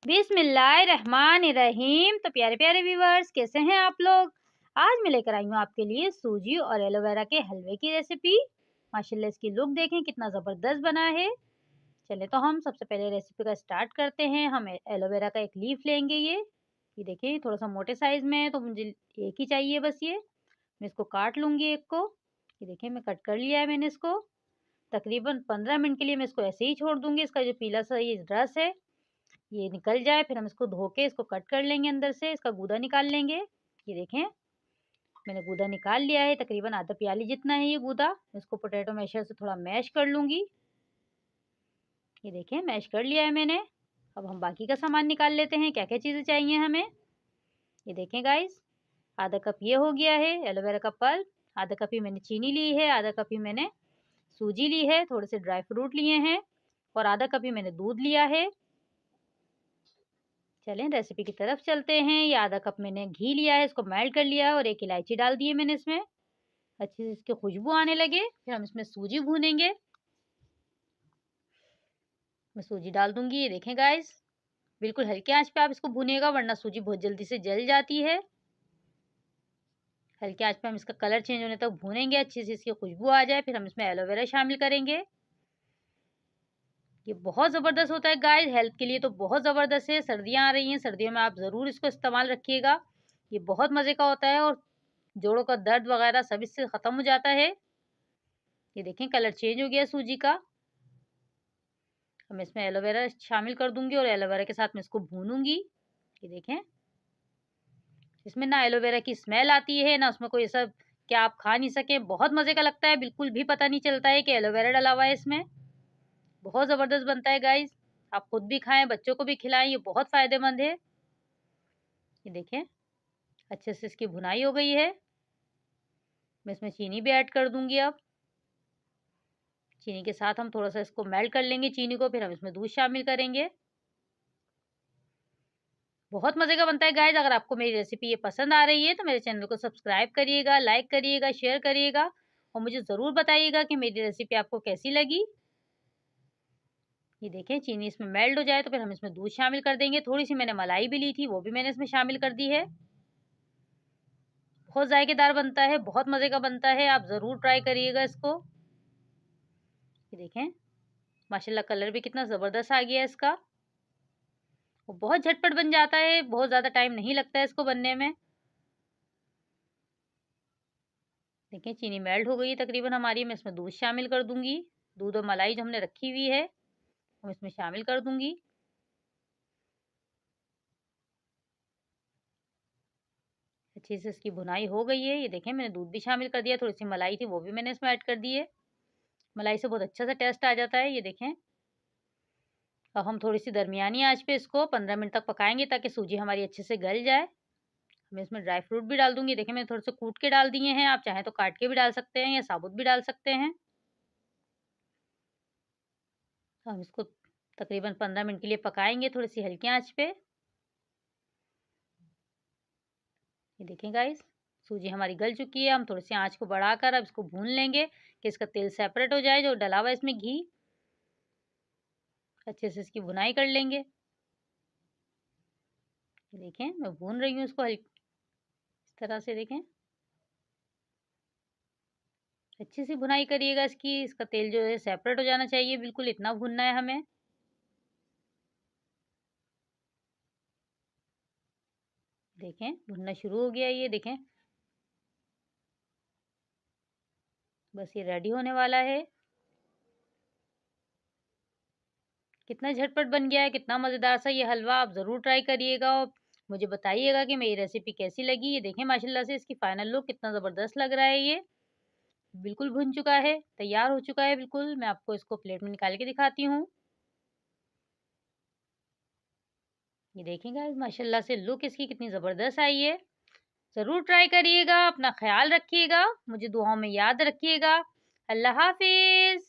बिस्मिल्लाहिर्रहमानिर्रहीम। तो प्यारे प्यारे व्यूवर्स, कैसे हैं आप लोग। आज मैं लेकर आई हूँ आपके लिए सूजी और एलोवेरा के हलवे की रेसिपी। माशाल्लाह इसकी लुक देखें कितना ज़बरदस्त बना है। चले तो हम सबसे पहले रेसिपी का स्टार्ट करते हैं। हम एलोवेरा का एक लीफ लेंगे। ये देखिए थोड़ा सा मोटे साइज में है, तो मुझे एक ही चाहिए बस। ये मैं इसको काट लूँगी एक को। ये देखिए मैं कट कर लिया है मैंने इसको। तकरीबन 15 मिनट के लिए मैं इसको ऐसे ही छोड़ दूँगी। इसका जो पीला सा ये रस है ये निकल जाए, फिर हम इसको धो के इसको कट कर लेंगे, अंदर से इसका गूदा निकाल लेंगे। ये देखें मैंने गूदा निकाल लिया है, तकरीबन आधा प्याली जितना है ये गूदा। इसको पोटैटो मैशर से थोड़ा मैश कर लूँगी। ये देखें मैश कर लिया है मैंने। अब हम बाकी का सामान निकाल लेते हैं, क्या क्या चीज़ें चाहिए हमें। ये देखें गाइस, आधा कप ये हो गया है एलोवेरा का पल्प। आधा कप ही मैंने चीनी ली है। आधा कप ही मैंने सूजी ली है। थोड़े से ड्राई फ्रूट लिए हैं और आधा कप ही मैंने दूध लिया है। चलें रेसिपी की तरफ चलते हैं। ये आधा कप मैंने घी लिया है, इसको मेल्ट कर लिया है और एक इलायची डाल दी है मैंने इसमें। अच्छी से इसकी खुशबू आने लगे फिर हम इसमें सूजी भूनेंगे। मैं सूजी डाल दूंगी। ये देखें गाइस, बिल्कुल हल्के आंच पे आप इसको भूनेगा, वरना सूजी बहुत जल्दी से जल जाती है। हल्के आंच पे हम इसका कलर चेंज होने तक भूनेंगे, अच्छी से इसकी खुशबू आ जाए। फिर हम इसमें एलोवेरा शामिल करेंगे। ये बहुत ज़बरदस्त होता है गाइस, हेल्थ के लिए तो बहुत ज़बरदस्त है। सर्दियाँ आ रही हैं, सर्दियों में आप ज़रूर इसको इस्तेमाल रखिएगा। ये बहुत मज़े का होता है और जोड़ों का दर्द वगैरह सब इससे ख़त्म हो जाता है। ये देखें कलर चेंज हो गया सूजी का। अब मैं इसमें एलोवेरा शामिल कर दूंगी और एलोवेरा के साथ मैं इसको भूनूंगी। ये देखें इसमें ना एलोवेरा की स्मेल आती है, ना उसमें कोई सब क्या आप खा नहीं सके। बहुत मज़े का लगता है, बिल्कुल भी पता नहीं चलता है कि एलोवेरा डला हुआ है इसमें। बहुत ज़बरदस्त बनता है गाइस। आप खुद भी खाएं, बच्चों को भी खिलाएं, ये बहुत फ़ायदेमंद है। ये देखें अच्छे से इसकी भुनाई हो गई है। मैं इसमें चीनी भी ऐड कर दूंगी। अब चीनी के साथ हम थोड़ा सा इसको मेल्ट कर लेंगे चीनी को, फिर हम इसमें दूध शामिल करेंगे। बहुत मज़े का बनता है गाइस। अगर आपको मेरी रेसिपी ये पसंद आ रही है तो मेरे चैनल को सब्सक्राइब करिएगा, लाइक करिएगा, शेयर करिएगा और मुझे ज़रूर बताइएगा कि मेरी रेसिपी आपको कैसी लगी। ये देखें चीनी इसमें मेल्ट हो जाए तो फिर हम इसमें दूध शामिल कर देंगे। थोड़ी सी मैंने मलाई भी ली थी, वो भी मैंने इसमें शामिल कर दी है। बहुत जायकेदार बनता है, बहुत मज़े का बनता है, आप ज़रूर ट्राई करिएगा इसको। ये देखें माशाल्लाह कलर भी कितना ज़बरदस्त आ गया है इसका। वो बहुत झटपट बन जाता है, बहुत ज़्यादा टाइम नहीं लगता है इसको बनने में। देखिए चीनी मेल्ट हो गई है तकरीबन हमारी। मैं इसमें दूध शामिल कर दूंगी। दूध और मलाई जो हमने रखी हुई है हम इसमें शामिल कर दूंगी। अच्छे से इसकी भुनाई हो गई है। ये देखें मैंने दूध भी शामिल कर दिया, थोड़ी सी मलाई थी वो भी मैंने इसमें ऐड कर दी है। मलाई से बहुत अच्छा सा टेस्ट आ जाता है। ये देखें अब हम थोड़ी सी दरमियानी आंच पे इसको 15 मिनट तक पकाएंगे ताकि सूजी हमारी अच्छे से गल जाए। मैं इसमें ड्राई फ्रूट भी डाल दूंगी। देखें मैंने थोड़े से कूट के डाल दिए हैं, आप चाहें तो काट के भी डाल सकते हैं या साबुत भी डाल सकते हैं। हम इसको तकरीबन 15 मिनट के लिए पकाएंगे थोड़ी सी हल्की आंच पे। ये देखें गाइस सूजी हमारी गल चुकी है। हम थोड़ी सी आंच को बढ़ाकर अब इसको भून लेंगे कि इसका तेल सेपरेट हो जाए जो डला हुआ है इसमें घी। अच्छे से इसकी भुनाई कर लेंगे। ये देखें मैं भून रही हूँ इसको इस तरह से। देखें अच्छी सी भुनाई करिएगा इसकी, इसका तेल जो है सेपरेट हो जाना चाहिए, बिल्कुल इतना भूनना है हमें। देखें भुनना शुरू हो गया ये देखें, बस ये रेडी होने वाला है। कितना झटपट बन गया है, कितना मज़ेदार सा ये हलवा। आप ज़रूर ट्राई करिएगा और मुझे बताइएगा कि मेरी रेसिपी कैसी लगी। ये देखें माशाल्लाह से इसकी फाइनल लुक कितना ज़बरदस्त लग रहा है। ये बिल्कुल भुन चुका है, तैयार हो चुका है बिल्कुल। मैं आपको इसको प्लेट में निकाल के दिखाती हूँ। ये देखें गाइस माशाल्लाह से लुक इसकी कितनी ज़बरदस्त आई है। ज़रूर ट्राई करिएगा, अपना ख्याल रखिएगा, मुझे दुआओं में याद रखिएगा। अल्लाह हाफ़िज़।